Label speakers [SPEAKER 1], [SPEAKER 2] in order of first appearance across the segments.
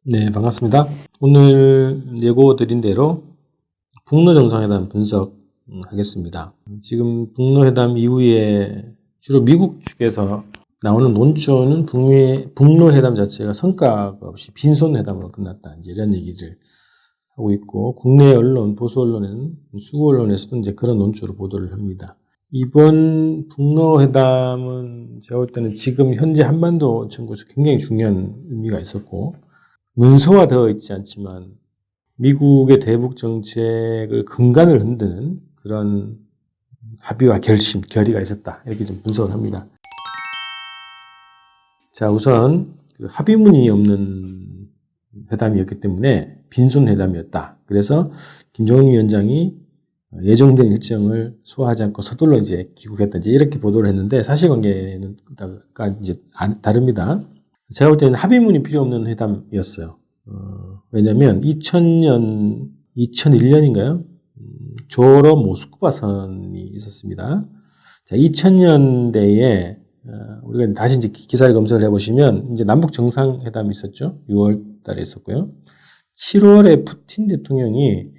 [SPEAKER 1] 네, 반갑습니다. 오늘 예고 드린 대로 북러 정상회담 분석 하겠습니다. 지금 북러 회담 이후에 주로 미국 측에서 나오는 논조는 북러 회담 자체가 성과가 없이 빈손 회담으로 끝났다. 이제 이런 얘기를 하고 있고, 국내 언론, 보수 언론에는, 수구 언론에서도 이제 그런 논조로 보도를 합니다. 이번 북러 회담은 제가 볼 때는 지금 현재 한반도 정부에서 굉장히 중요한 의미가 있었고, 문서화되어 있지 않지만 미국의 대북 정책을 근간을 흔드는 그런 합의와 결의가 있었다. 이렇게 좀 분석을 합니다. 자, 우선 그 합의문이 없는 회담이었기 때문에 빈손 회담이었다. 그래서 김정은 위원장이 예정된 일정을 소화하지 않고 서둘러 이제 귀국했다. 이제 이렇게 보도를 했는데 사실관계는 이제 다릅니다. 제가 볼 때는 합의문이 필요 없는 회담이었어요. 왜냐면 2001년인가요? 조로 모스크바선이 있었습니다. 자, 2000년대에 우리가 다시 이제 기사를 검색을 해보시면 이제 남북 정상회담이 있었죠. 6월 달에 있었고요. 7월에 푸틴 대통령이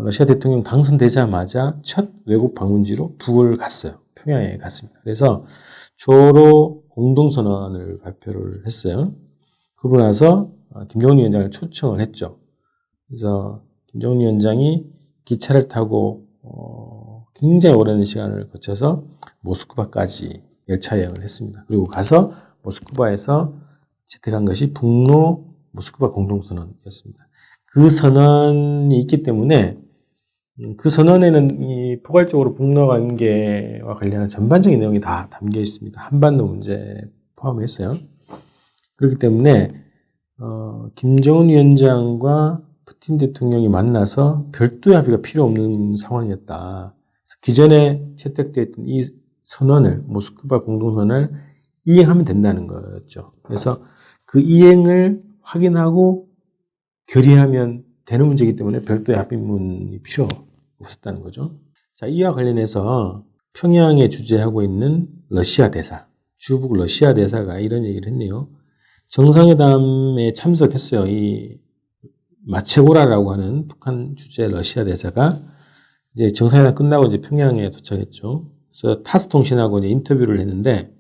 [SPEAKER 1] 러시아 대통령 당선되자마자 첫 외국 방문지로 북을 갔어요. 평양에 갔습니다. 그래서 조로 공동선언을 발표를 했어요. 그러고 나서 김정은 위원장을 초청을 했죠. 그래서 김정은 위원장이 기차를 타고 굉장히 오랜 시간을 거쳐서 모스크바까지 열차 여행을 했습니다. 그리고 가서 모스크바에서 채택한 것이 북러 모스크바 공동선언이었습니다. 그 선언이 있기 때문에 그 선언에는 이 포괄적으로 북러 관계와 관련한 전반적인 내용이 다 담겨 있습니다. 한반도 문제 포함했어요. 그렇기 때문에 김정은 위원장과 푸틴 대통령이 만나서 별도의 합의가 필요 없는 상황이었다. 기존에 채택되어 있던 이 선언을 모스크바 공동선언을 이행하면 된다는 거였죠. 그래서 그 이행을 확인하고 결의하면 되는 문제이기 때문에 별도의 합의문이 필요 없었다는 거죠. 자, 이와 관련해서 평양에 주재하고 있는 러시아 대사, 주북 러시아 대사가 이런 얘기를 했네요. 정상회담에 참석했어요. 이 마체고라라고 하는 북한 주재 러시아 대사가 이제 정상회담 끝나고 이제 평양에 도착했죠. 그래서 타스 통신하고 이제 인터뷰를 했는데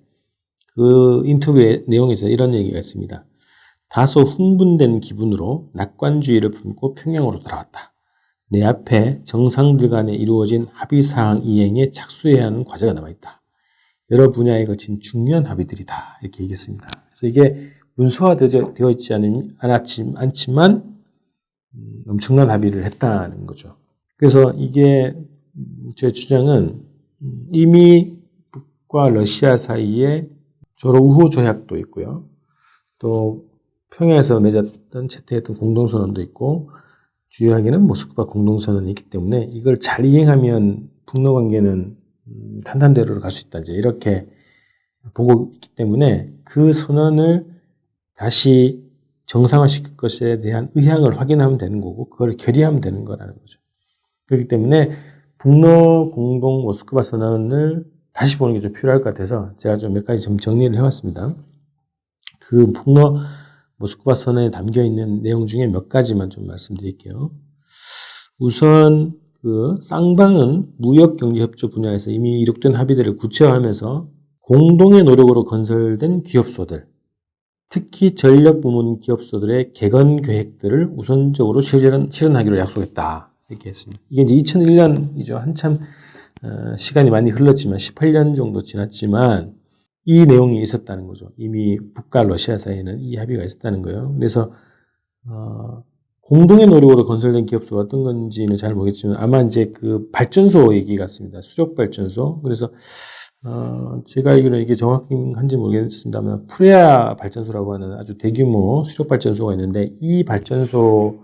[SPEAKER 1] 그 인터뷰의 내용에서 이런 얘기가 있습니다. 다소 흥분된 기분으로 낙관주의를 품고 평양으로 돌아왔다. 내 앞에 정상들 간에 이루어진 합의사항 이행에 착수해야 하는 과제가 남아있다. 여러 분야에 거친 중요한 합의들이다. 이렇게 얘기했습니다. 그래서 이게 문서화되어 있지 않지만 엄청난 합의를 했다는 거죠. 그래서 이게 제 주장은 이미 북과 러시아 사이에 조로 우호 조약도 있고요. 또 평양에서 맺었던 채택했던 공동선언도 있고 주요하게는 모스크바 공동선언이 있기 때문에 이걸 잘 이행하면 북러 관계는 탄탄대로로 갈 수 있다. 이제 이렇게 보고 있기 때문에 그 선언을 다시 정상화시킬 것에 대한 의향을 확인하면 되는 거고 그걸 결의하면 되는 거라는 거죠. 그렇기 때문에 북러 공동 모스크바 선언을 다시 보는 게 좀 필요할 것 같아서 제가 좀 몇 가지 좀 정리를 해왔습니다. 그 북러 모스크바 선언에 담겨 있는 내용 중에 몇 가지만 좀 말씀드릴게요. 우선 그 쌍방은 무역경제협조 분야에서 이미 이룩된 합의들을 구체화하면서 공동의 노력으로 건설된 기업소들, 특히 전력 부문 기업소들의 개건 계획들을 우선적으로 실현하기로 약속했다. 이렇게 했습니다. 이게 이제 2001년이죠. 한참 시간이 많이 흘렀지만 18년 정도 지났지만 이 내용이 있었다는 거죠. 이미 북과 러시아 사이에는 이 합의가 있었다는 거예요. 그래서 공동의 노력으로 건설된 기업소가 어떤 건지는 잘 모르겠지만 아마 이제 그 발전소 얘기 같습니다. 수력 발전소. 그래서 제가 알기로는 이게 정확한지 모르겠습니다만 프레아 발전소라고 하는 아주 대규모 수력 발전소가 있는데 이 발전소를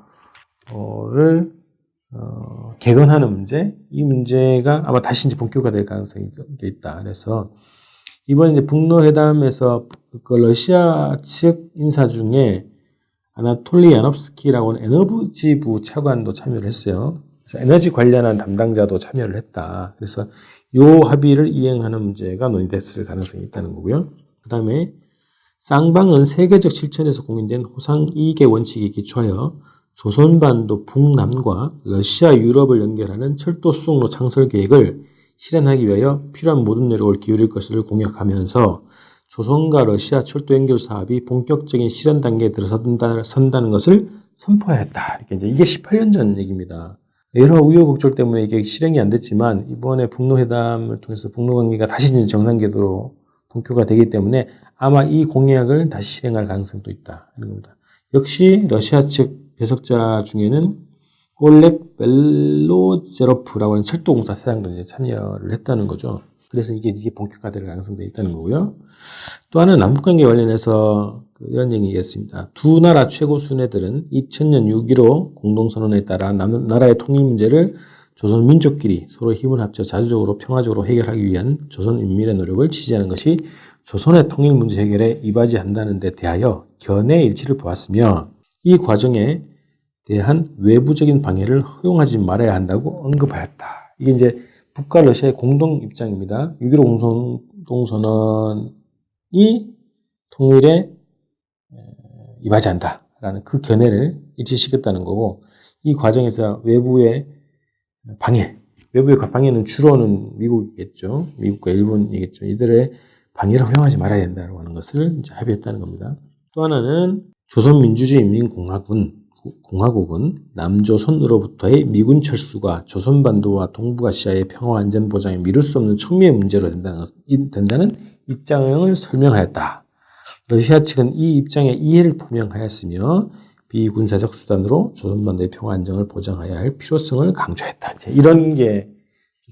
[SPEAKER 1] 개건하는 문제, 이 문제가 아마 다시 이제 본격화될 가능성이 있다. 그래서 이번에 이제 북러 회담에서 그 러시아 측 인사 중에 아나톨리 야nov스키라고 하는 에너지부 차관도 참여를 했어요. 그래서 에너지 관련한 담당자도 참여를 했다. 그래서 이 합의를 이행하는 문제가 논의됐을 가능성이 있다는 거고요. 그 다음에 쌍방은 세계적 실천에서 공인된 호상 이익의 원칙에 기초하여 조선반도 북남과 러시아, 유럽을 연결하는 철도 수송로 창설 계획을 실현하기 위하여 필요한 모든 노력을 기울일 것을 공약하면서 조선과 러시아 철도 연결 사업이 본격적인 실현 단계에 들어선다는 것을 선포했다. 이게 18년 전 얘기입니다. 여러 우여곡절 때문에 이게 실행이 안 됐지만 이번에 북로회담을 통해서 북로 관계가 다시 정상 궤도로 본격화 되기 때문에 아마 이 공약을 다시 실행할 가능성도 있다. 이런 겁니다. 역시 러시아 측 배석자 중에는 올렉 벨로제로프라고 하는 철도공사 사장도 이제 참여를 했다는 거죠. 그래서 이게 본격화될 가능성도 있다는 거고요. 또 하나는 남북관계 관련해서 이런 얘기였습니다. 두 나라 최고 수뇌들은 2000년 6.15 공동선언에 따라 나라의 통일 문제를 조선 민족끼리 서로 힘을 합쳐 자주적으로 평화적으로 해결하기 위한 조선 인민의 노력을 지지하는 것이 조선의 통일 문제 해결에 이바지한다는 데 대하여 견해 일치를 보았으며 이 과정에 대한 외부적인 방해를 허용하지 말아야 한다고 언급하였다. 이게 이제 북과 러시아의 공동 입장입니다. 6.15 공동선언이 통일에 이바지한다라는 그 견해를 일치시켰다는 거고 이 과정에서 외부의 방해는 주로는 미국이겠죠. 미국과 일본이겠죠. 이들의 방해를 허용하지 말아야 된다고 하는 것을 이제 합의했다는 겁니다. 또 하나는 조선민주주의인민공화국은 남조선으로부터의 미군 철수가 조선반도와 동북아시아의 평화 안전 보장에 미룰 수 없는 촉매의 문제로 된다는 입장을 설명하였다. 러시아 측은 이 입장에 이해를 표명하였으며 비군사적 수단으로 조선반도의 평화 안정을 보장해야 할 필요성을 강조했다. 이제 이런 게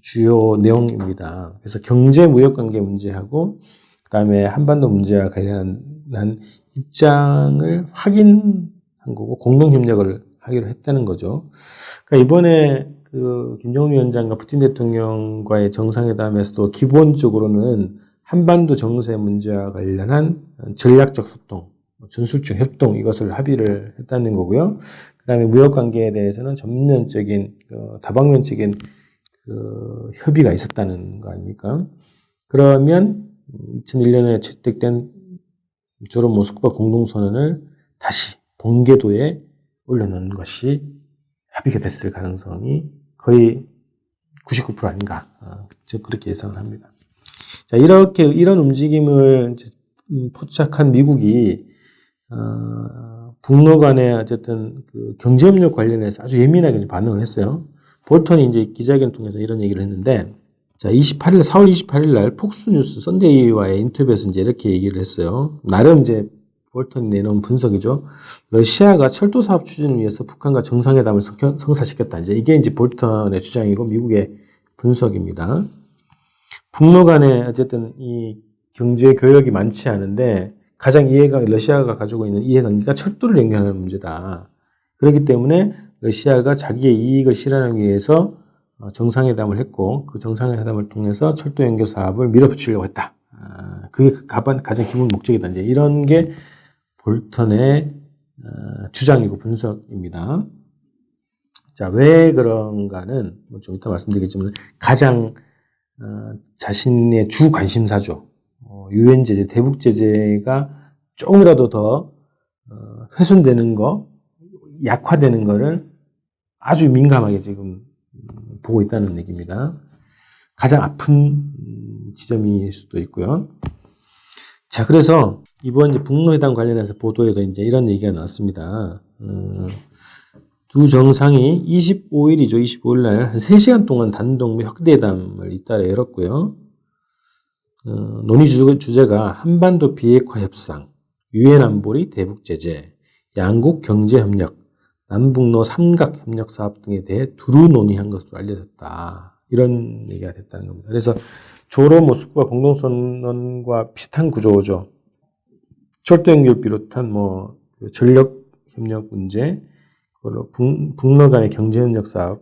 [SPEAKER 1] 주요 내용입니다. 그래서 경제 무역 관계 문제하고 그다음에 한반도 문제와 관련한 입장을 확인한 거고 공동 협력을 하기로 했다는 거죠. 그러니까 이번에 그 김정은 위원장과 푸틴 대통령과의 정상회담에서도 기본적으로는 한반도 정세 문제와 관련한 전략적 소통, 전술적 협동 이것을 합의를 했다는 거고요. 그다음에 무역 관계에 대해서는 전면적인 다방면적인 협의가 있었다는 거 아닙니까? 그러면 2001년에 채택된 조로 모스크바 공동선언을 다시 본궤도에 올려놓은 것이 합의가 됐을 가능성이 거의 99% 아닌가, 그렇게 예상을 합니다. 자, 이런 움직임을 포착한 미국이 북러 간의 어쨌든 그 경제협력 관련해서 아주 예민하게 반응을 했어요. 볼턴이 이제 기자회견을 통해서 이런 얘기를 했는데, 자, 4월 28일 날 폭스뉴스 선데이와의 인터뷰에서 이제 이렇게 얘기를 했어요. 나름 이제 볼턴이 내놓은 분석이죠. 러시아가 철도 사업 추진을 위해서 북한과 정상회담을 성사시켰다. 이게 이제 볼턴의 주장이고 미국의 분석입니다. 북러 간에 어쨌든 이 경제 교역이 많지 않은데 가장 러시아가 가지고 있는 이해관계가 철도를 연결하는 문제다. 그렇기 때문에 러시아가 자기의 이익을 실현하기 위해서 정상회담을 했고 그 정상회담을 통해서 철도 연결 사업을 밀어붙이려고 했다. 그게 가장 기본 목적이다. 이제 이런 게 볼턴의 주장이고 분석입니다. 자, 왜 그런가는 좀 이따 말씀드리겠지만 가장 자신의 주 관심사죠. 유엔 제재, 대북 제재가 조금이라도 더 훼손되는 거, 약화되는 거를 아주 민감하게 지금 보고 있다는 얘기입니다. 가장 아픈 지점일 수도 있고요. 자, 그래서 이번 이제 북로회담 관련해서 보도에도 이제 이런 얘기가 나왔습니다. 두 정상이 25일 날 한 3시간 동안 단독 확대회담을 잇따라 열었고요. 논의 주제가 한반도 비핵화 협상, 유엔 안보리 대북 제재, 양국 경제 협력, 남북로 삼각 협력 사업 등에 대해 두루 논의한 것으로 알려졌다. 이런 얘기가 됐다는 겁니다. 그래서 조로 모스크바 공동선언과 비슷한 구조죠. 철도 연결 비롯한 전력 협력 문제, 북러 간의 경제 협력 사업을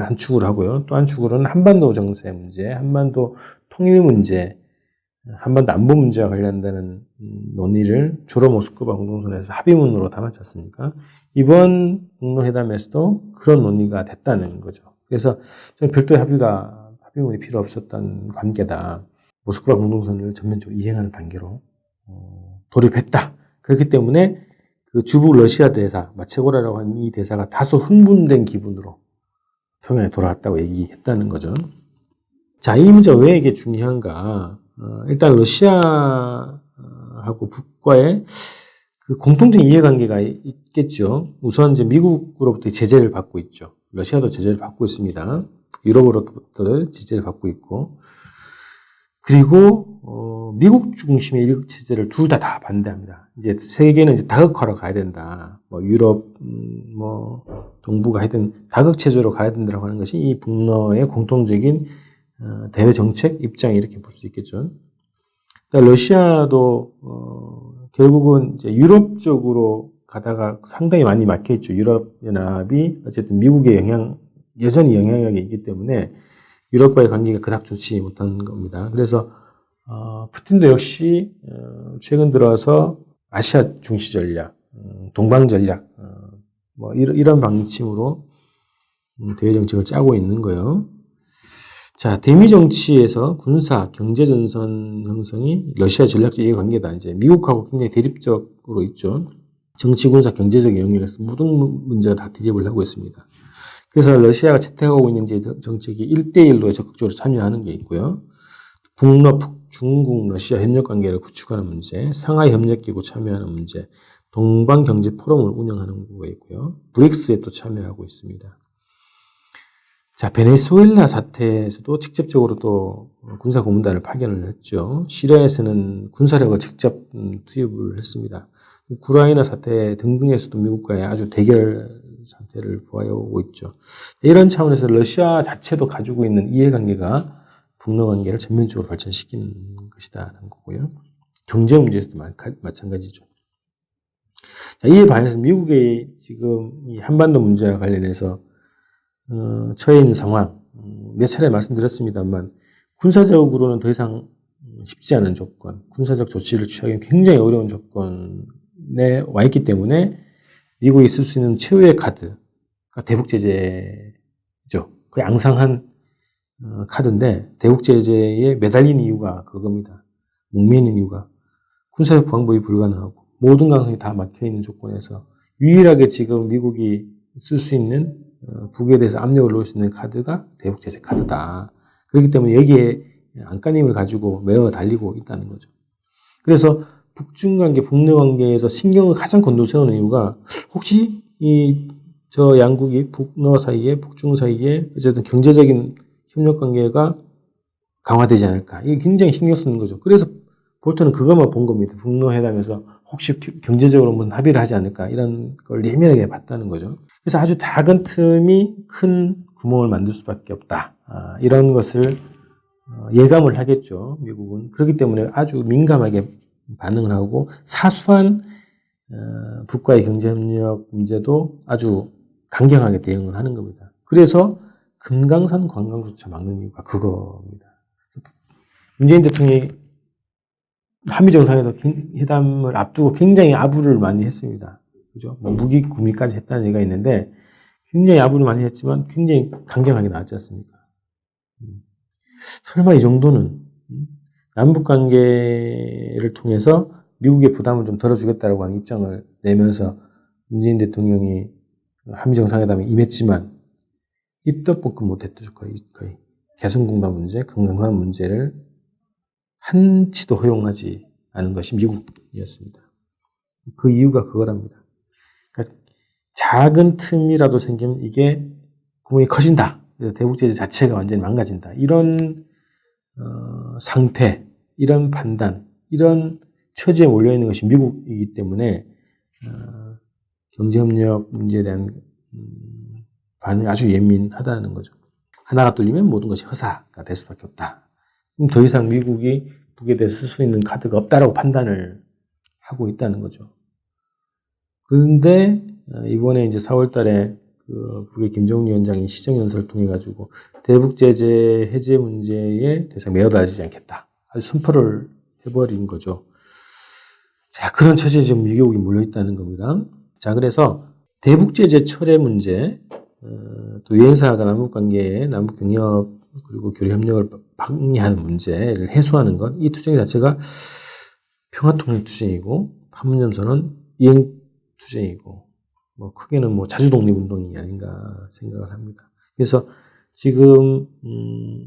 [SPEAKER 1] 한 축으로 하고요. 또 한 축으로는 한반도 정세 문제, 한반도 통일 문제, 한반도 안보 문제와 관련되는 논의를 조로 모스크바 공동선언에서 합의문으로 담았지 않습니까? 이번 북러 회담에서도 그런 논의가 됐다는 거죠. 그래서 저는 별도의 합의문이 필요 없었던 관계다. 모스크바 공동선언을 전면적으로 이행하는 단계로 돌입했다. 그렇기 때문에 그 주북 러시아 대사 마체고라라고 하는 이 대사가 다소 흥분된 기분으로 평양에 돌아왔다고 얘기했다는 거죠. 자, 이 문제가 왜 이게 중요한가? 일단 러시아하고 북과의 그 공통적인 이해관계가 있겠죠. 우선 이제 미국으로부터 제재를 받고 있죠. 러시아도 제재를 받고 있습니다. 유럽으로부터 제재를 받고 있고, 그리고 미국 중심의 일극 체제를 둘 다 반대합니다. 이제 세계는 이제 다극화로 가야 된다. 뭐 유럽, 뭐 동부가 하여튼 다극 체제로 가야 된다고 하는 것이 이 북러의 공통적인 대외 정책 입장이 이렇게 볼 수 있겠죠. 그러니까 러시아도 결국은 이제 유럽 쪽으로 가다가 상당히 많이 막혀 있죠. 유럽 연합이 어쨌든 미국의 여전히 영향력이 있기 때문에 유럽과의 관계가 그닥 좋지 못한 겁니다. 그래서 푸틴도 역시 최근 들어서 아시아 중시 전략, 동방 전략, 뭐 이런 방침으로 대외 정책을 짜고 있는 거예요. 자, 대미 정치에서 군사, 경제 전선 형성이 러시아 전략적 이해관계다. 이제 미국하고 굉장히 대립적으로 있죠. 정치, 군사, 경제적 영역에서 모든 문제가 다 대립을 하고 있습니다. 그래서 러시아가 채택하고 있는 정책이 1대1로 적극적으로 참여하는 게 있고요. 북러, 중국, 러시아 협력 관계를 구축하는 문제, 상하이 협력기구 참여하는 문제, 동방 경제 포럼을 운영하는 거가 있고요. 브릭스에 또 참여하고 있습니다. 자, 베네수엘라 사태에서도 직접적으로 또 군사 고문단을 파견을 했죠. 시리아에서는 군사력을 직접 투입을 했습니다. 우크라이나 사태 등등에서도 미국과의 아주 대결 상태를 보여오고 있죠. 이런 차원에서 러시아 자체도 가지고 있는 이해관계가 북러 관계를 전면적으로 발전시키는 것이다라는 거고요. 경제 문제에서도 마찬가지죠. 자, 이에 반해서 미국의 지금 이 한반도 문제와 관련해서 처해 있는 상황, 몇 차례 말씀드렸습니다만 군사적으로는 더 이상 쉽지 않은 조건, 군사적 조치를 취하기 굉장히 어려운 조건에 와 있기 때문에 미국이 쓸 수 있는 최후의 카드가 대북 제재죠. 그 앙상한 카드인데 대북 제재에 매달린 이유가 그겁니다. 목매는 이유가 군사적 방법이 불가능하고 모든 가능성이 다 막혀 있는 조건에서 유일하게 지금 미국이 쓸 수 있는 북에 대해서 압력을 놓을 수 있는 카드가 대북 제재 카드다. 그렇기 때문에 여기에 안간힘을 가지고 매어 달리고 있다는 거죠. 그래서 북중 관계, 북러 관계에서 신경을 가장 곤두세우는 이유가 혹시 저 양국이 북러 사이에, 북중 사이에 어쨌든 경제적인 협력 관계가 강화되지 않을까. 이게 굉장히 신경 쓰는 거죠. 그래서 볼턴은 그것만 본 겁니다. 북러 회담에서 혹시 경제적으로 무슨 합의를 하지 않을까. 이런 걸 예민하게 봤다는 거죠. 그래서 아주 작은 틈이 큰 구멍을 만들 수밖에 없다. 이런 것을 예감을 하겠죠. 미국은. 그렇기 때문에 아주 민감하게 반응을 하고 사소한 북과의 경제협력 문제도 아주 강경하게 대응을 하는 겁니다. 그래서 금강산 관광조차 막는 이유가 그겁니다. 문재인 대통령이 한미 정상에서 회담을 앞두고 굉장히 아부를 많이 했습니다. 그죠? 뭐 무기 구미까지 했다는 얘기가 있는데 굉장히 아부를 많이 했지만 굉장히 강경하게 나왔지 않습니까? 설마 이 정도는 남북 관계를 통해서 미국의 부담을 좀 덜어주겠다라고 하는 입장을 내면서 문재인 대통령이 한미 정상회담에 임했지만 입덧볶음 못했죠. 거의. 개성공단 문제, 금강산 문제를 한치도 허용하지 않은 것이 미국이었습니다. 그 이유가 그거랍니다. 그러니까 작은 틈이라도 생기면 이게 구멍이 커진다. 그래서 대북제재 자체가 완전히 망가진다. 이런 상태, 이런 판단, 이런 처지에 몰려있는 것이 미국이기 때문에 경제협력 문제에 대한 반응이 아주 예민하다는 거죠. 하나가 뚫리면 모든 것이 허사가 될 수밖에 없다. 그럼 더 이상 미국이 북에 대해서 쓸 수 있는 카드가 없다라고 판단을 하고 있다는 거죠. 그런데 이번에 이제 4월 달에 그 북의 김정은 위원장이 시정연설을 통해 가지고 대북 제재 해제 문제에 더 이상 매어다지지 않겠다. 아주 선포를 해버린 거죠. 자, 그런 처지에 지금 미국이 몰려 있다는 겁니다. 자, 그래서 대북 제재 철회 문제, 또 유엔사가 남북 관계에 남북 경협 그리고 교류 협력을 방해하는 문제를 해소하는 것, 이 투쟁 자체가 평화통일투쟁이고 판문점선언 이행투쟁이고 뭐 크게는 뭐 자주독립운동이 아닌가 생각을 합니다. 그래서 지금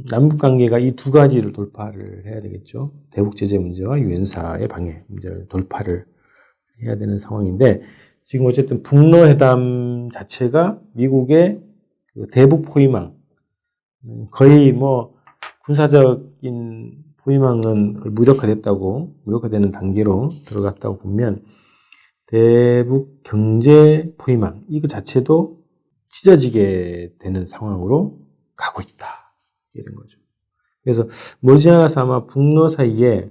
[SPEAKER 1] 남북관계가 이 두 가지를 돌파를 해야 되겠죠. 대북제재 문제와 유엔사의 방해 문제를 돌파를 해야 되는 상황인데 지금 어쨌든 북러회담 자체가 미국의 그 대북 포위망 거의 뭐 군사적인 포위망은 거의 무력화되는 단계로 들어갔다고 보면 대북 경제 포위망 이거 자체도 찢어지게 되는 상황으로 가고 있다 이런 거죠. 그래서 머지않아서 아마 북러 사이에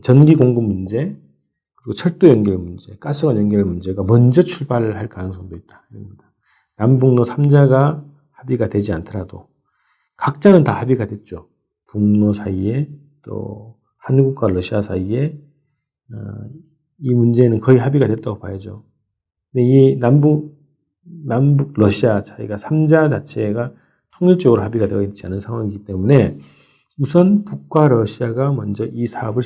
[SPEAKER 1] 전기 공급 문제 그리고 철도 연결 문제, 가스관 연결 문제가 먼저 출발을 할 가능성도 있다. 남북러 3자가 합의가 되지 않더라도 각자는 다 합의가 됐죠. 북러 사이에 또 한국과 러시아 사이에 이 문제는 거의 합의가 됐다고 봐야죠. 근데 이 남북 러시아 차이가 3자 자체가 통일적으로 합의가 되어 있지 않은 상황이기 때문에 우선 북과 러시아가 먼저 이 사업을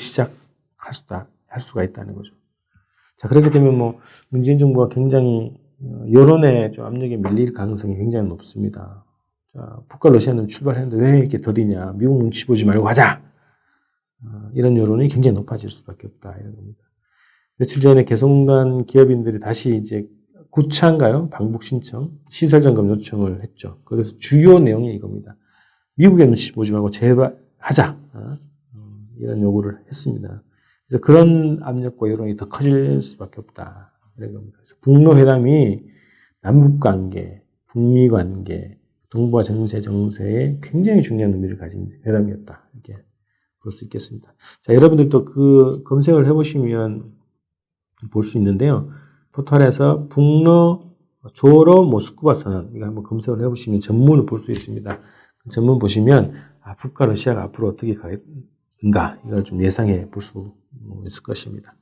[SPEAKER 1] 할 수가 있다는 거죠. 자, 그렇게 되면 뭐 문재인 정부가 굉장히 여론의 좀 압력에 밀릴 가능성이 굉장히 높습니다. 자, 북과 러시아는 출발했는데 왜 이렇게 더디냐? 미국 눈치 보지 말고 하자. 이런 여론이 굉장히 높아질 수밖에 없다 이런 겁니다. 며칠 전에 개성공단 기업인들이 다시 이제 구차인가요? 방북 신청, 시설 점검 요청을 했죠. 거기서 주요 내용이 이겁니다. 미국의 눈치 보지 말고 제발 하자. 이런 요구를 했습니다. 그래서 그런 압력과 여론이 더 커질 수밖에 없다. 이런 겁니다. 그래서 북러 회담이 남북 관계, 북미 관계, 동북아 전세 정세에 굉장히 중요한 의미를 가진 회담이었다. 이렇게 볼 수 있겠습니다. 자, 여러분들도 그 검색을 해보시면 볼 수 있는데요. 포털에서 북러 조러 모스크바 선언 이거 한번 검색을 해보시면 전문을 볼 수 있습니다. 전문 보시면 북과 러시아가 앞으로 어떻게 가는가 이걸 좀 예상해 볼 수 있을 것입니다.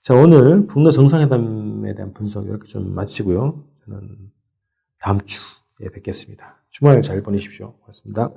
[SPEAKER 1] 자, 오늘 북러 정상회담에 대한 분석 이렇게 좀 마치고요. 저는 다음 주에 뵙겠습니다. 주말 잘 보내십시오. 고맙습니다.